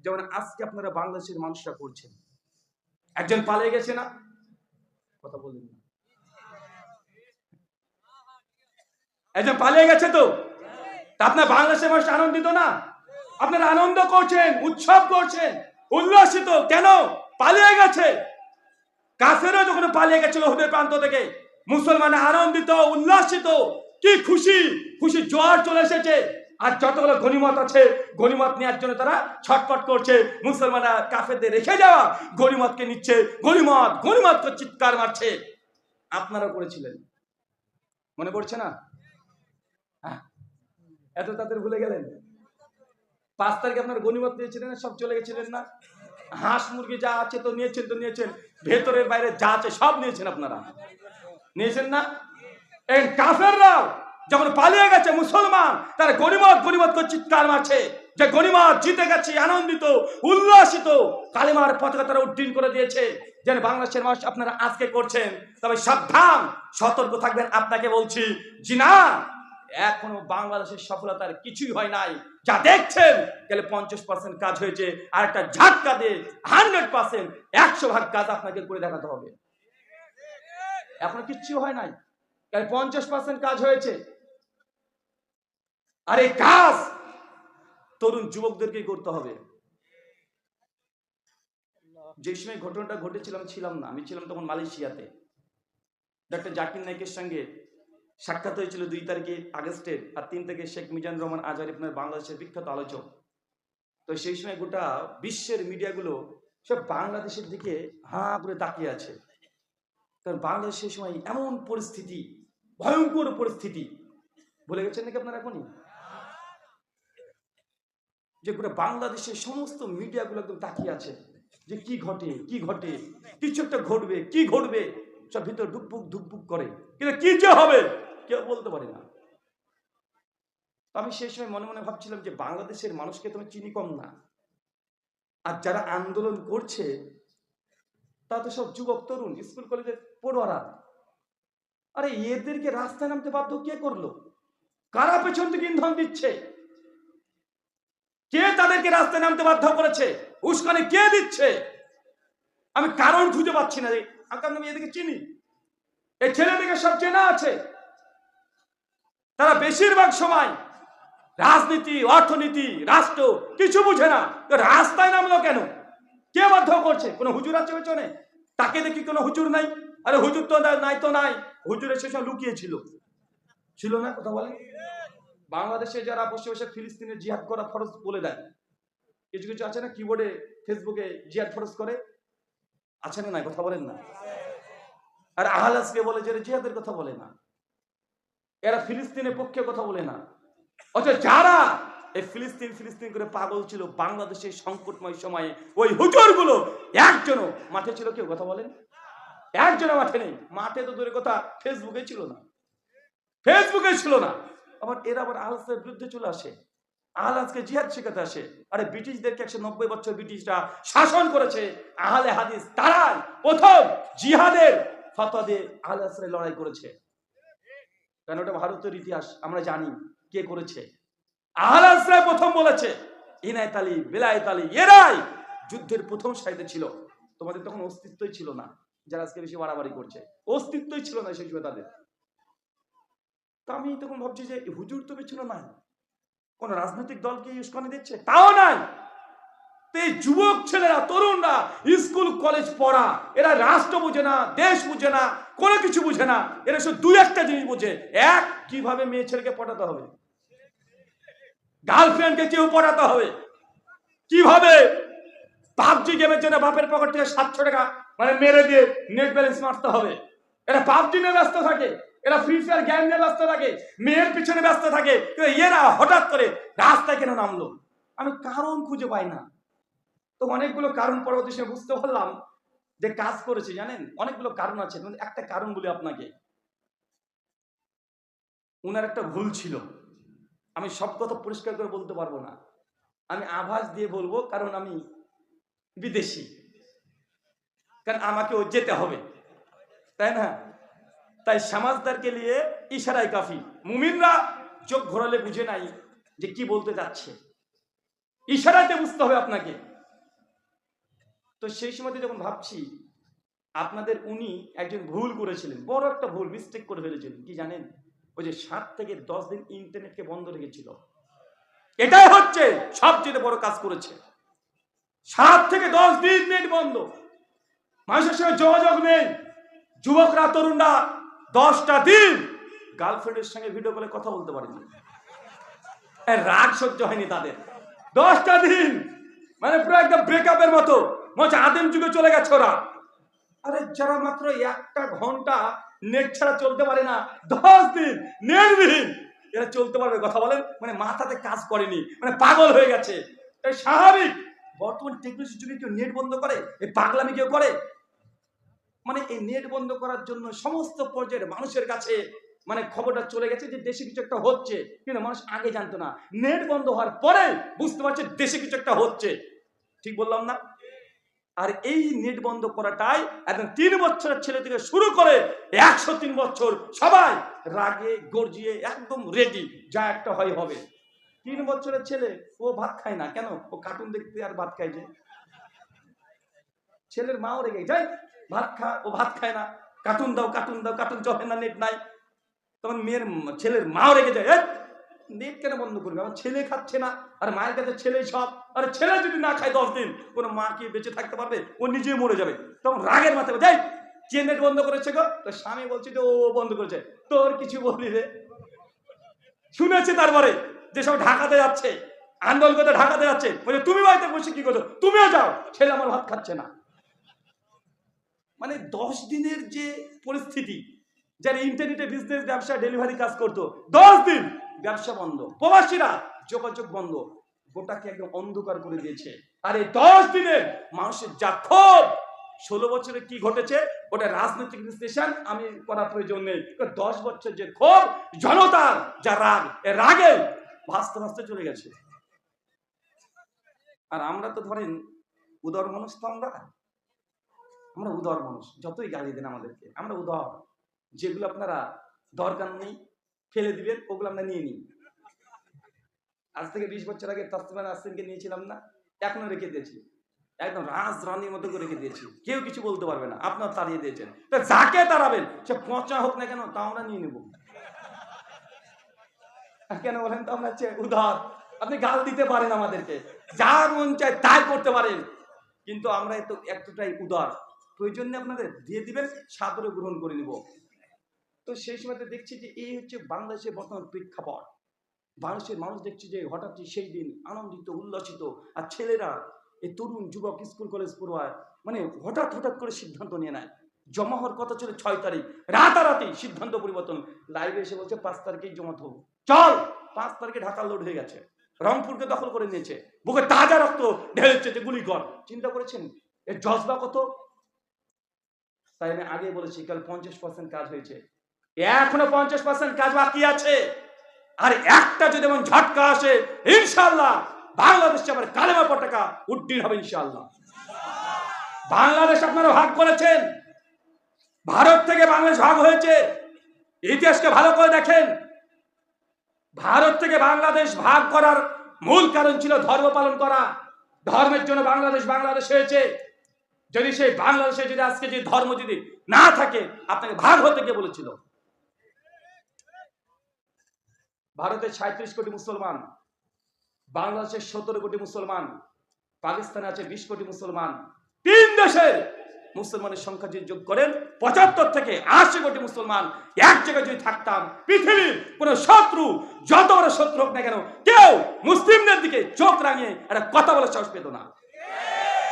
যেমন আজকে আপনারা বাংলাদেশের মানুষরা করছেন। একজন পালিয়ে গেছে না, কথা বলেন না, একজন পালিয়ে গেছে তো আপনার বাংলাদেশের মানুষ আনন্দিত না? আপনারা আনন্দ করছেন, উৎসব করছেন, উল্লাসিত। কেন? পালিয়ে গেছে। কাফেরও যখন পালিয়ে গেছিল ওদের প্রান্ত থেকে, মুসলমান আনন্দিত, উল্লাসিত, কি খুশি খুশি, জোয়ার চলে এসেছে। আর যতগুলো গনিমত আছে, গনিমত নেওয়ার জন্য তারা ছটফট করছে। মুসলমানরা কাফেরদের রেখে যাওয়া গনিমতকে নিচ্ছে, গনিমত গনিমত করে চিৎকার মারছে। আপনারা করেছিলেন, মনে পড়ছে না? এত তাদের ভুলে গেলেন? 5 তারিখে আপনার গনিমত নিয়েছিলেন, সব চলে গেছিলেন না? হাঁস মুরগি যা আছে তো নিয়েছেন, ভেতরের বাইরে যা আছে সব নিয়েছেন। আপনারা নিয়েছেন না? এই কাফেররাও যখন পালিয়ে গেছে মুসলমান, তারা গনিমত গনিমত করে চিৎকার মারছে যে গনিমত জিতে গেছে, আনন্দিত উল্লাসিত। কালিমার পতাকা তারা উড্ডীন করে দিয়েছে। যেন বাংলাদেশের মানুষ আপনারা আজকে করছেন, তবে সাবধান, সতর্ক থাকবেন। আপনাকে বলছি জি না, এখনো বাংলাদেশের সফলতার কিছুই হয় নাই। যা দেখছেন গেলে 50% কাজ হয়েছে, আর একটা ঝাটকা দিয়ে 100% 100% কাজ আপনাকে করে দেখাতে হবে। এখনো কিচ্ছু হয় নাই, 50% কাজ হয়েছে। আর এই কাজ তরুণ যুবকদেরকে করতে হবে। যে সময় ঘটনাটা ঘটেছিল আমি ছিলাম না, আমি ছিলাম তখন মালয়েশিয়াতে। ডক্টর জাকির নাইকের সঙ্গে সাক্ষাৎ হয়েছিল 2 তারিখে আগস্টের, আর 3 থেকে শেখ মিজানুর রহমান আজহারি, আপনার বাংলাদেশের বিখ্যাত আলোচক। তো সেই সময় গোটা বিশ্বের মিডিয়াগুলো সব বাংলাদেশের দিকে হাঁ করে তাকিয়ে আছে, কারণ বাংলাদেশের সময় এমন পরিস্থিতি, ভয়ঙ্কর পরিস্থিতি। ভুলে গেছেন নাকি আপনারা এখনই? যে গোটা বাংলাদেশের সমস্ত মিডিয়াগুলো একদম তাকিয়ে আছে যে কি ঘটে, কিছু একটা ঘটবে, কি ঘটবে, সব ভিতর ধুকপুক করে, কিন্তু কি যে হবে কেউ বলতে পারে না। আমি সেই সময় মনে মনে ভাবছিলাম যে বাংলাদেশের মানুষকে তুমি চিনি কম না, আর যারা আন্দোলন করছে তা তো সব যুবক, তরুণ, স্কুল কলেজের পড়ুয়ারা। আরে এদেরকে রাস্তায় নামতে বাধ্য কে করলো? কারা পেছন থেকে ইন্ধন দিচ্ছে? কে তাদেরকে রাস্তায় নামতে বাধ্য করেছে? উস্কানি কে দিচ্ছে? আমি কারণ খুঁজে পাচ্ছি না। আমি এদিকে চিনি, এই ছেলেদিকে সব চেনা আছে। তারা বেশিরভাগ সময় রাজনীতি, অর্থনীতি, রাষ্ট্র কিছু বুঝে না। রাস্তায় নামলো কেন? কে বাধ্য করছে? কোনো হুজুর আছে পেছনে? তাকে দেখি কোনো হুজুর নাই। আরে হুজুর তো নাই, তো নাই, হুজুরের সে সব লুকিয়েছিল, ছিল না? কথা বলে বাংলাদেশে যারা বসে বসে ফিলিস্তিনের জিহাদ করা ফরজ বলে দেয়, কিছু কিছু আছে না কিবোর্ডে ফেসবুকে জিহাদ ফরজ করে, আছে না? নাই, কথা বলেন না। আর আহলাসকে বলে যে জিহাদের কথা বলে না, এরা ফিলিস্তিনের পক্ষে কথা বলে না। অথচ যারা এই ফিলিস্তিন করে পাগল ছিল বাংলাদেশের সংকটময় সময়ে, ওই হুজুরগুলো একজনও মাঠে ছিল? কেউ কথা বলেন? একজনও মাঠে নেই। মাঠে তো দূরের কথা, ফেসবুকে ছিল না। আবার এরা আবার আহলাসের বিরুদ্ধে চলে আসে, আহলাসকে জিহাদ শেখাতে আসে। আরে ব্রিটিশদেরকে 190 বছর ব্রিটিশরা শাসন করেছে, আহলে হাদিস তারাই প্রথম জিহাদের ফতোয়া দিয়ে আহলাসের লড়াই করেছে। কারণ ওটা ভারতের ইতিহাস, আমরা জানি কে করেছে। আহলাসরা প্রথম বলেছে, ইনায়েত আলী, বেলায়েত আলী, এরাই যুদ্ধের প্রথম সারিতে ছিল। তোমাদের তখন অস্তিত্বই ছিল না, যারা আজকে বেশি বাড়াবাড়ি করছে, অস্তিত্বই ছিল না সেই সময় তাদের। তা আমি তখন ভাবছি যে হুজুর তো পেছনে নাই, কোন রাজনৈতিক দলকে উস্কানি দিচ্ছে তাও নাই। এই যুবক ছেলেরা, তরুণরা, স্কুল কলেজ পড়া, এরা রাষ্ট্র বুঝে না, দেশ বুঝে না, কোনো কিছু বুঝে না। এরা শুধু 2-1টা জিনিস বুঝে। এক, কিভাবে মেয়ে ছেলেকে পটাতে হবে, গার্লফ্রেন্ডকে কেউ পটাতে হবে, কিভাবে পাবজি গেমের জন্য বাপের পকেট থেকে 700 টাকা মানে মেরে দিয়ে নেট ব্যালেন্স মারতে হবে। এরা পাবজি নিয়ে ব্যস্ত থাকে, এরা ফ্রি ফায়ার গেম নিয়ে ব্যস্ত থাকে, মেয়ের পিছনে ব্যস্ত থাকে। এরা হঠাৎ করে রাস্তায় কেন নামলো? আমি কারণ খুঁজে পাই না। তো অনেকগুলো কারণ পরবর্তী সময় বুঝতে পারলাম যে কাজ করেছে। জানেন, অনেকগুলো কারণ আছে, একটা কারণ বলি আপনাকে। উনার একটা ভুল ছিল, আমি সব কথা পরিষ্কার করে বলতে পারবো না, আমি আভাস দিয়ে বলবো, কারণ আমি বিদেশি, কারণ আমাকেও যেতে হবে, তাই না? তাই সমাজদারকে নিয়ে ইশারায় কাফি। মুমিনরা চোখ ঘোরালে বুঝে নাই যে কি বলতে যাচ্ছে, ইশারাতে বুঝতে হবে আপনাকে। তো সেই সময়তে যখন ভাবছি আপনাদের উনি একজন ভুল করেছিলেন, বড় একটা ভুল মিস্টেক করে ফেলেছিলেন। কি জানেন? ওই যে 7 থেকে 10 দিন ইন্টারনেটকে বন্ধ রেখেছিল। এটাই হচ্ছে সবচেয়ে বড় কাজ করেছে। 7 থেকে 10 দিন নেট বন্ধ, মানুষের সঙ্গে যোগাযোগ নেই। যুবকরা তরুণরা 10টা দিন গার্লফ্রেন্ডের সঙ্গে ভিডিও কলে কথা বলতে পারেনি। রাগ সহ্য হয়নি তাদের। 10টা দিন মানে পুরো একদম ব্রেকআপের মতো, মনে আদিম যুগে চলে গেছে ওরা। আরে যারা মাত্র 1টা ঘন্টা নেট ছাড়া চলতে পারে না, 10 দিন নেটবিহীন এরা চলতে পারবে? কথা বলেন, মানে মাথাতে কাজ করেনি, মানে পাগল হয়ে গেছে। তাই স্বাভাবিক, বর্তমান টেকনোলজির যুগে কেউ নেট বন্ধ করে? এই পাগলামি কেউ করে? মানে এই নেট বন্ধ করার জন্য সমস্ত পর্যায়ের মানুষের কাছে মানে খবরটা চলে গেছে যে দেশে কিছু একটা হচ্ছে, কিন্তু মানুষ আগে জানতো না। নেট বন্ধ হওয়ার পরে বুঝতে পারছে দেশে কিছু একটা হচ্ছে। ঠিক বললাম না? আর এই নেট বন্ধ করাটাই একদম 3 বছরের ছেলে থেকে শুরু করে 103 বছর সবাই রাগে গর্জিয়ে একদম রেডি, যা একটা হয় হবে। 3 বছরের ছেলে ও ভাত খায় না কেন? ও কার্টুন দেখতে আর ভাত খায় যে। ছেলের মাও রেগে যায়, ভাত খা, ও ভাত খায় না, কার্টুন দাও কার্টুন দাও, কার্টুন চলে না, নেট নাই। তখন ছেলের মাও রেগে যায়, নেট কেন বন্ধ করবে? আমার ছেলে খাচ্ছে না, আর মায়ের কাছে ছেলেই সব। আরে ছেলে যদি না খায় 10 দিন, কোনো মা কি বেঁচে থাকতে পারবে? ও নিজেই মরে যাবে। তখন রাগের মাথায় যাই, কে নেট বন্ধ করেছে গো? তো স্বামী বলছে যে ও বন্ধ করেছে। তোর কিছু বললি রে? শুনেছে তারপরে যে সব ঢাকাতে যাচ্ছে, আন্দোলন করতে ঢাকাতে যাচ্ছে, বলে তুমি বাড়িতে বসে কি করছো? তুমিও যাও, ছেলে আমার ভাত খাচ্ছে না। মানে 10 দিনের যে পরিস্থিতি, যারা ইন্টারনেটে বিজনেস ব্যবসা ডেলিভারি কাজ করতো, 10 দিন ব্যবসা বন্ধ, প্রবাসীরা যোগাযোগ বন্ধ, গোটাকে একদম অন্ধকার করে দিয়েছে। আর এই 10 দিনের মানুষের যা ক্ষোভ, 16 বছরে কি ঘটেছে ওটা রাজনৈতিক বিশ্লেষণ আমি করার প্রয়োজন নেই। 10 বছর যে ক্ষোভ, জনতার যা রাগ, এ রাগে ভাসতে ভাসতে চলে গেছে। আর আমরা তো ধরেন উদার মানুষ, তো আমরা উদার মানুষ, যতই গালি দেন আমাদেরকে, আমরা উদার। যেগুলো আপনারা দরকার নেই ফেলে দিবেন, ওগুলো আমরা নিয়ে নিই। আজ থেকে 20 বছর আগে তাসলিমা নাসরিনকে নিয়েছিলাম না, এখনো রেখে দিয়েছি, একদম রাজ রানীর মতো করে রেখে দিয়েছি, কেউ কিছু বলতে পারবে না। আপনার তাড়িয়ে দিয়েছেন, তো যাকে তাড়াবেন সে পচা হোক না কেন, তা আমরা নিয়ে নেব। কেন বলেন তো? আমরা হচ্ছে উদার। আপনি গাল দিতে পারেন আমাদেরকে, যা মন চায় তাই করতে পারেন, কিন্তু আমরা এতটাই উদার। প্রয়োজন নেই আপনাদের, দিয়ে দিবেন, সাদরে গ্রহণ করে নিব। তো সেই সময়তে দেখছি যে এই হচ্ছে বাংলাদেশের বর্তমান প্রেক্ষাপট। বাংলাদেশের মানুষ দেখছি যে হঠাৎ সেই দিন আনন্দিত উল্লাসিত, আর ছেলেরা এই তরুণ যুবক স্কুল কলেজ পড়ুয়ায় মানে হঠাৎ করে সিদ্ধান্ত নিয়ে নেয়। জমা হওয়ার কথা ছিল 6 তারিখ, রাতারাতি সিদ্ধান্ত পরিবর্তন। লাইভে এসে বলছে 5 তারিখেই জমা হবো। চল, 5 তারিখে ঢাকা লোড হয়ে গেছে, রংপুরকে দখল করে নিয়েছে, বুকে তাজা রক্ত ঢেলেছে যে গুলি কর। চিন্তা করেছেন এর জজবা কত? তাই আমি আগে বলেছি কাল 50% কাজ হয়েছে, এখনো 50% কাজ বাকি আছে। আর একটা যদি এমন ঝটকা আসে, ইনশাআল্লাহ বাংলাদেশে আবার কালেমা পতাকা উড্ডীন হবে ইনশাআল্লাহ। বাংলাদেশ আপনারা ভাগ করেছেন, ভারত থেকে বাংলাদেশ ভাগ হয়েছে। ইতিহাসকে ভালো করে দেখেন, ভারত থেকে বাংলাদেশ ভাগ করার মূল কারণ ছিল ধর্ম পালন করা। ধর্মের জন্য বাংলাদেশ হয়েছে। যদি সেই বাংলাদেশে যদি আজকে যে ধর্ম যদি না থাকে, আপনাকে ভাগ হতে কে বলেছিল? ভারতে 37 কোটি মুসলমান, বাংলাদেশে 17 কোটি মুসলমান, পাকিস্তানে আছে 20 কোটি মুসলমান। 3 দেশের মুসলমানের সংখ্যা যদি যোগ করেন 75 থেকে 80 কোটি মুসলমান এক জায়গায় যদি থাকতাম, পৃথিবীর কোন শত্রু যত বড় শত্রু হোক না কেন, কেউ মুসলিমদের দিকে চোখ রাঙিয়ে একটা কথা বলার সাহস পেত না।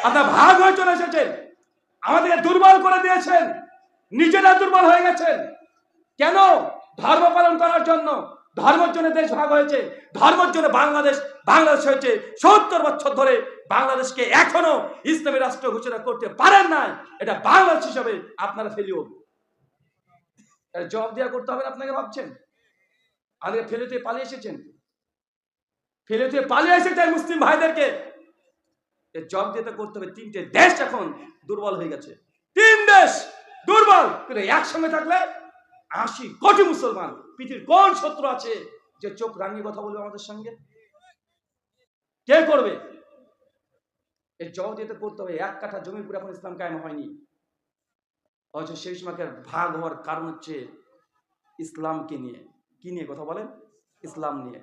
আপনারা ভাগ হয়ে চলে এসেছেন, আমাদেরকে দুর্বল করে দিয়েছেন, নিজেরা দুর্বল হয়ে গেছেন। কেন? ধর্ম পালন করার জন্য। ধর্মের জন্য দেশ ভাগ হয়েছে, ধর্মের জন্য বাংলাদেশ হয়েছে। 70 বছর ধরে বাংলাদেশকে এখনো ইসলামী রাষ্ট্র ঘোষণা করতে পারেন নাই। এটা বাংলাদেশ হিসাবে আপনারা ফেলিও, জবাব দেওয়া করতে হবে আপনাকে। ভাবছেন আমাদের ফেলেতে পালিয়ে এসেছেন, মুসলিম ভাইদেরকে জবাব দিতে করতে হবে। 3টে দেশ এখন দুর্বল হয়ে গেছে, 3 দেশ দুর্বল, কিন্তু একসঙ্গে থাকলে 80 কোটি মুসলমান। পৃথিবীর কোন শত্রু আছে যে চোখ রাঙিয়ে কথা বলবে আমাদের সঙ্গে? কে করবে? এর জবাব দিতে করতে হবে। 1 কাঠা জমির উপরে এখন ইসলাম কায়েম হয়নি, অথচ সেই সময়কার ভাগ হওয়ার কারণ হচ্ছে ইসলামকে নিয়ে। কি নিয়ে কথা বলেন? ইসলাম নিয়ে।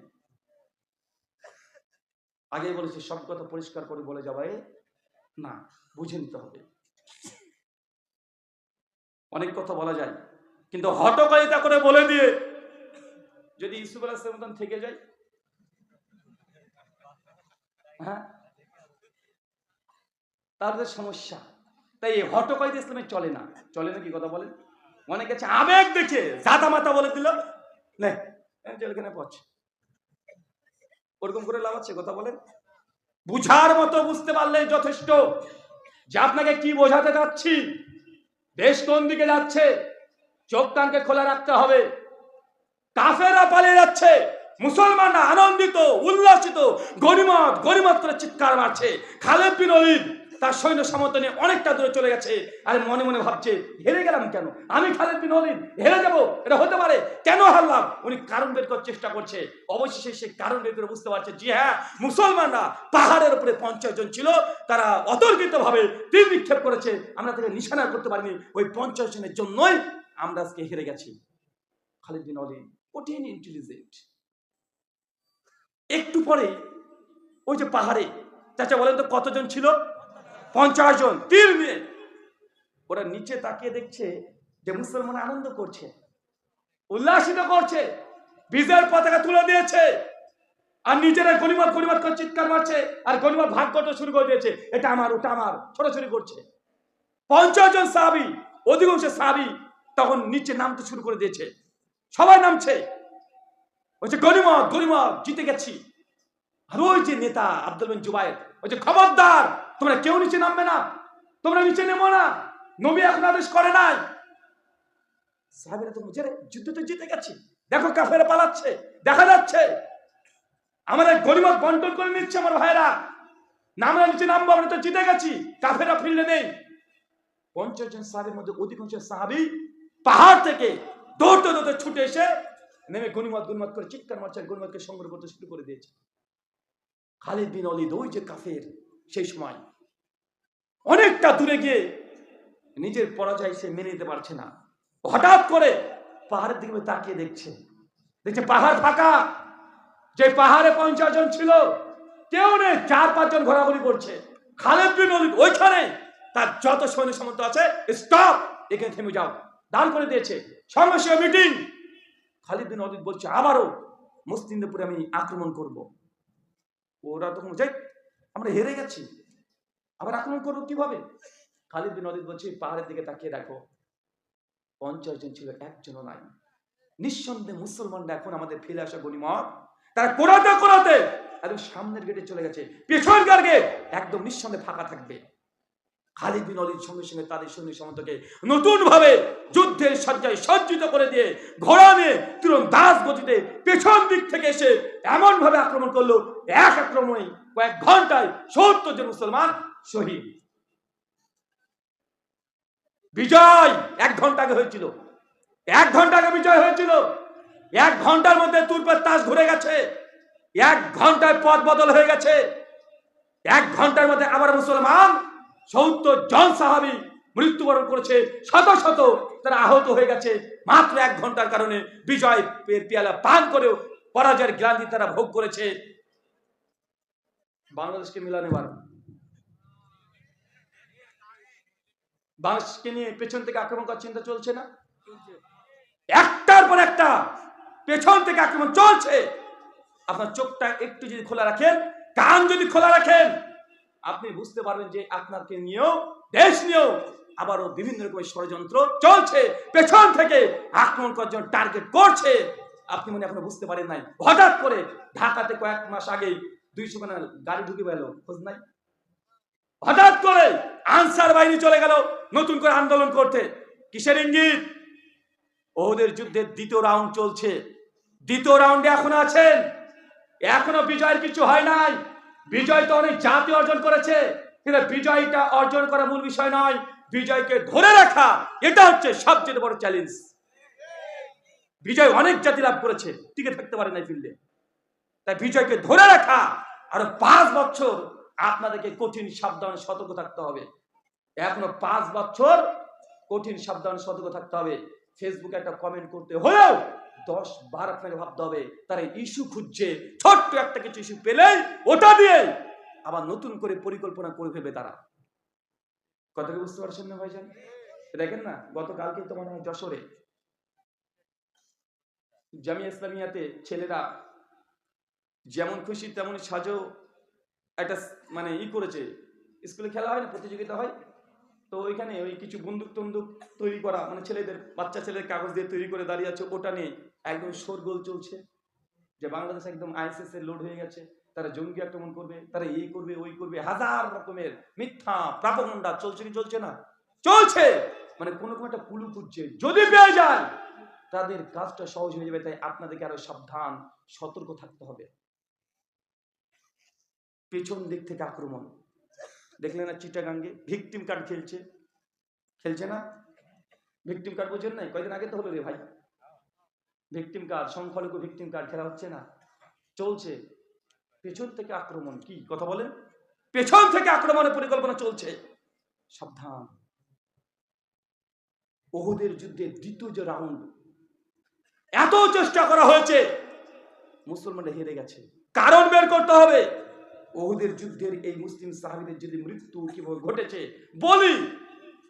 আগেই বলেছি সব কথা পরিষ্কার করে বলে যাবে না, বুঝে নিতে হবে। অনেক কথা বলা যায়, কিন্তু হটকারিতা করে বলে দিয়ে যদি ইউসুফ আলাইহিস সালামের মতন থেকে যায়, হ্যাঁ, তাদের সমস্যা। তাই হটকারিতা ইসলামে চলে না। চলে না, কি কথা বলেন? অনেকে আছে আবেগ দেখে জাতা মাতা বলে দিল, নে জেলখানে পড়ছে, ওরকম করে লাভ আছে? কথা বলেন। বুঝার মতো বুঝতে পারলেই যথেষ্ট যে আপনাকে কি বোঝাতে যাচ্ছি, দেশ কোন দিকে যাচ্ছে, চোখ কানকে খোলা রাখতে হবে। কাফেররা পালিয়ে যাচ্ছে, মুসলমানরা আনন্দিত উল্লাসিত গনিমত গনিমত করে চিৎকার মারছে। খালেদ বিন ওলীদ তার সৈন্য সামন্ত নিয়ে অনেকটা দূরে চলে গেছে, আর মনে মনে ভাবছে হেরে গেলাম কেন, আমি খালেদ বিন ওলীদ হেরে যাব, এটা হতে পারে, কেন হারলাম? উনি কারণ বের করার চেষ্টা করছে। অবশেষে সে কারণ বের করে বুঝতে পারছে, জি হ্যাঁ, মুসলমানরা পাহাড়ের উপরে 50 জন ছিল, তারা অতর্কিত ভাবে তীর নিক্ষেপ করেছে, আমরা তাকে নিশানা করতে পারিনি, ওই 50 জনের জন্যই আমরা আজকে হেরে গেছি। খালিদ বিন ওলীদ কঠিন ইন্টেলিজেন্ট। একটু পরে ওই যে পাহাড়ে, চাচা বলেন তো কতজন ছিল? 50 জন তীর নিয়ে। ওরা নিচে তাকিয়ে দেখছে যে মুসলমান আনন্দ করছে, উল্লাসিত করছে, বিজয়ের পতাকা তুলে দিয়েছে, আর নিজেরা গনিমত গনিমত করে চিৎকার মারছে, আর গনিমত ভাগ করতে শুরু করে দিয়েছে, এটা আমার ওটা আমার, ছোটাছুটি করছে। 50 জন সাহাবী, অধিকাংশ সাহাবী তখন নিচে নামতে শুরু করে দিয়েছে, সবাই নামছে, ওই যে গনিমত গনিমত জিতে গেছি। আর ওই যে নেতা আব্দুল বিন জুবাইর, ওই যে খবরদার তোমরা কেউ নিচে নামবে না, তোমরা নিচে নেমো না, নবী এখন আদেশ করে নাই। সাহাবীরা তো বুঝে যুদ্ধ তো জিতে গেছি, দেখো কাফেররা পালাচ্ছে, দেখা যাচ্ছে আমাদের গনিমত বন্টন করে নিচ্ছে আমার ভাইরা, না আমরা নিচে নামবো, আমরা তো জিতে গেছি, কাফেররা ফিরলে নেই। 50 জন সাহাবীর মধ্যে অধিকাংশ সাহাবী পাহাড় থেকে দৌড়তে দৌড়তে ছুটে এসে নেমে গনিমত গনিমত করে চিৎকার মারছে, গনিমতকে সংগ্রহ করতে শুরু করে দিয়েছে। খালিদ বিন ওলীদ ওই যে কাফের, সেই সময় অনেকটা দূরে গিয়ে নিজের পরাজয় সে মেনে নিতে পারছে না। হঠাৎ করে পাহাড়ের দিকে তাকিয়ে দেখছে পাহাড় ফাঁকা। যে পাহাড়ে 50 জন ছিল কেউ নেই, 4-5 জন ঘোরাঘুরি করছে। খালিদ বিন ওলীদ ওইখানে তার যত সৈন্য সামন্ত আছে, স্টপ, এখানে থেমে যাও, দাঁড় করে দিয়েছে। সঙ্গে মিটিং। খালিদ বিন ওলীদ বলছে আবারও মুসলিমদের উপরে আমি আক্রমণ করব। ওরা তখন যাই আমরা হেরে গেছি, আবার আক্রমণ করবো কিভাবে? খালিদ বিন ওলীদ বলছে পাহাড়ের দিকে তাকিয়ে দেখো, 50 জন ছিল, একজনও নাই। নিঃসন্দেহে মুসলমানরা এখন আমাদের ফেলে আসা গনিমত তারা কোরাতে কোরাতে একদম সামনের গেটে চলে গেছে, পেছনকার গেট একদম নিঃসন্দেহে ফাঁকা থাকবে। খালিদ বিন ওলীদ সঙ্গে সঙ্গে তাদের সৈন্য সামন্তকে নতুন ভাবে যুদ্ধের সজ্জায় সজ্জিত করে দিয়ে ঘোড়া নিয়ে তীরন্দাজ গতিতে পেছন দিক থেকে এসে এমন ভাবে আক্রমণ করলো, এক আক্রমণে কয়েক ঘন্টায় 70 জন মুসলমান শহীদ। বিজয় 1 ঘন্টা আগে হয়েছিল, 1 ঘন্টা আগে বিজয় হয়েছিল। 1 ঘন্টার মধ্যে তুরপের তাস ঘুরে গেছে, 1 ঘন্টায় পথ বদল হয়ে গেছে। 1 ঘন্টার মধ্যে আবার মুসলমান 70 জন সাহাবী মৃত্যুবরণ করেছে, শত শত তারা আহত হয়ে গেছে। মাত্র 1 ঘন্টার কারণে বিজয় পেয়ালা পান করেও পরাজয়ের গ্লানি তারা ভোগ করেছে। বাংলাদেশকে মিলান, এবার বাংলাদেশকে নিয়ে পেছন থেকে আক্রমণ করার চিন্তা চলছে না? একটার পর একটা পেছন থেকে আক্রমণ চলছে। আপনার চোখটা একটু যদি খোলা রাখেন, কান যদি খোলা রাখেন, আপনি বুঝতে পারবেন যে আপনাকে নিয়েও দেশ নিয়েও আবারও বিভিন্ন রকমের ষড়যন্ত্র চলছে, পেছন থেকে আক্রমণ করার জন্য টার্গেট করছে। আপনি মনে এখনো বুঝতে পারেন নাই। হঠাৎ করে ঢাকাতে কয়েক মাস আগেই 200 খানা গাড়ি ঢুকে গেল, খোঁজ নাই? হঠাৎ করে আনসার বাহিনী চলে গেল নতুন করে আন্দোলন করতে। কিসের ইঙ্গিত? ওদের যুদ্ধের 2য় রাউন্ড চলছে। 2য় রাউন্ডে এখনো আছেন, এখনো বিজয়ের কিছু হয় নাই। বিজয় তো অনেক জাতি অর্জন করেছে, কিন্তু বিজয়টা অর্জন করা মূল বিষয় নয়, বিজয়কে ধরে রাখা এটা হচ্ছে সবচেয়ে বড় চ্যালেঞ্জ। বিজয় অনেক জাতি লাভ করেছে, টিকে থাকতে পারে না ফিল্ডে। তাই বিজয়কে ধরে রাখা, আর 5 বছর আপনাদেরকে কঠিন সাবধানে সতর্ক থাকতে হবে। এখনো 5 বছর কঠিন সাবধানে সতর্ক থাকতে হবে। ফেসবুকে একটা কমেন্ট করতে হলেও 10 বার আপনাকে ভাবতে হবে। তারা ইস্যু খুঁজছে, ছোট্ট একটা কিছু ইস্যু পেলেই ওটা দিয়ে আবার নতুন করে পরিকল্পনা করে ফেলবে তারা। কথাটা বুঝতে পারছেন না ভাইজান? দেখেন না, গতকালকে তো মনে হয় যশোরে জামিয়া ইসলামিয়াতে ছেলেরা যেমন খুশি তেমন সাজো একটা মানে করেছে। স্কুলে খেলা হয় না, প্রতিযোগিতা হয়, তো ওইখানে ওই কিছু বন্দুক টন্দুক তৈরি করা, মানে ছেলেদের, বাচ্চা ছেলের কাগজ দিয়ে তৈরি করে দাঁড়িয়ে আছে, ওটা নিয়ে একদম শোরগোল চলছে যে বাংলাদেশ একদম আইএসএস এর লোড হয়ে গেছে, তারা জঙ্গি আক্রমণ করবে, তারা এই করবে ওই করবে, হাজার রকমের মিথ্যা প্রপাগান্ডা চলছে কি চলছে না? চলছে। মানে কোনো একটা কুলু খুঁজছে, যদি পেয়ে যায় তাদের কাজটা সহজ হয়ে যাবে। তাই আপনাদেরকে আরো সাবধান সতর্ক থাকতে হবে। পেছন দিক থেকে আক্রমণ দেখলেন না, চিটাগাঙ্গে ভিকটিম কার্ড খেলছে না? ভিকটিম কার্ড বোঝেন নাই? কয়দিন আগে তো হলো রে ভাই, ভিকটিম কার্ড, সংখ্যালঘু ভিকটিম কার্ড খেলা হচ্ছে না, চলছে। পেছন থেকে আক্রমণ, কি কথা বলেন? পেছন থেকে আক্রমণের পরিকল্পনা চলছে, সাবধান। ওহুদের যুদ্ধের দ্বিতীয় যে রাউন্ড, এত চেষ্টা করা হয়েছে, মুসলমানরা হেরে গেছে। কারণ বের করতে হবে। ওহুদের যুদ্ধের এই মুসলিম সাহাবীদের যদি মৃত্যু কিভাবে ঘটেছে বলি,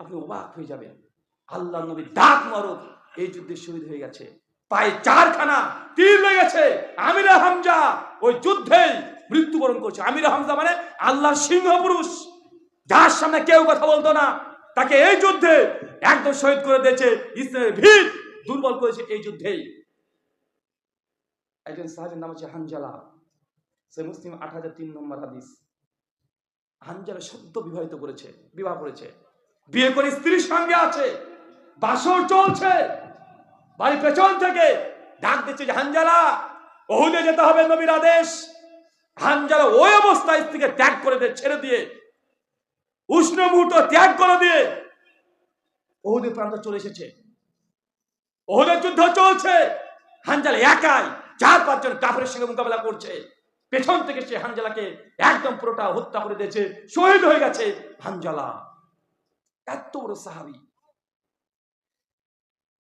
আপনি অবাক হয়ে যাবেন। আল্লাহ নবী ডাক মারুক এই যুদ্ধে শহীদ হয়ে গেছে, পায়ে 4খানা তীর লেগেছে। আমিরা হামজা ওই যুদ্ধেই মৃত্যুবরণ করছে। আমিরা হামজা মানে আল্লাহর সিংহ পুরুষ, যার সামনে কেউ কথা বলতো না, তাকে এই যুদ্ধে একদম শহীদ করে দিয়েছে। ইসলামের ভিত দুর্বল করেছে এই যুদ্ধেই। একজন সাহাবীর নাম হচ্ছে হানজালা, সে মুসলিম 8003 নম্বর হাদিস। হানজালা সদ্য বিবাহ করেছে, বিয়ে করে স্ত্রীর সঙ্গে আছে, বাসর চলছে। বাড়ি পেছন থেকে ডাক দিচ্ছে যে হানজালা, ওহুদে যেতে হবে, নবীর আদেশ। হানজালা ওই অবস্থায় স্ত্রীকে ত্যাগ করে দিয়ে, ছেড়ে দিয়ে, উষ্ণ মুহূর্ত ত্যাগ করে দিয়ে ওহুদের প্রান্ত চলে এসেছে। ওহুদের যুদ্ধ চলছে, হানজালা একাই 4-5 জন কাফেরের সঙ্গে মোকাবেলা করছে। পেছন থেকে সে হানজালাকে একদম পুরোটা হত্যা করে দিয়েছে, শহীদ হয়ে গেছে হানজালা। এত বড় সাহাবী।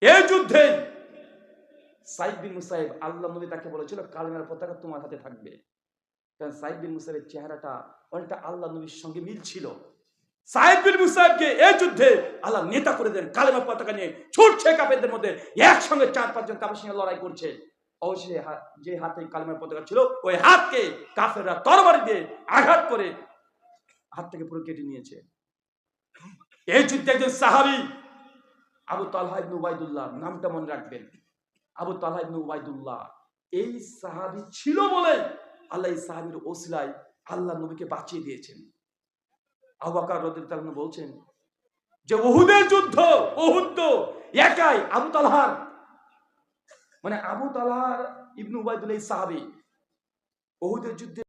এই যুদ্ধে সাইদ বিন মুসাইব, আল্লাহ নবী তাকে বলেছিল কালেমার পতাকা তোমার হাতে থাকবে, কারণ সাইদ বিন মুসাইবের চেহারাটা অনেকটা আল্লাহ নবীর সঙ্গে মিল ছিল। সাইদ বিন মুসাইবকে এই যুদ্ধে আল্লাহ নেতা করে দেন, কালেমার পতাকা নিয়ে ছুটছে কাফেরদের মধ্যে, একসঙ্গে 4-5 জন কাফের সঙ্গে লড়াই করছে। অবশ্যই যে হাতে কালেমার পতাকা ছিল, ওই হাতকে কাফেররা তরবারি দিয়ে আঘাত করে হাত থেকে পুরো কেটে নিয়েছে। এই যুদ্ধে একজন সাহাবী আবু তালহা ইবনে উবাইদুল্লাহ, নামটা মনে রাখবেন, আবু তালহা ইবনে উবাইদুল্লাহ। এই সাহাবী ছিল বলে আল্লাহ এই সাহাবীর ওসিলায় আল্লাহ নবীকে বাঁচিয়ে দিয়েছেন। আবু বকর রাদিয়াল্লাহু আনহু বলছেন যে উহুদের যুদ্ধ, উহুদ একাই আবু তালহার, মানে আবু তালহা ইবনে উবাইদুল্লাহ সাহাবী, উহুদের যুদ্ধে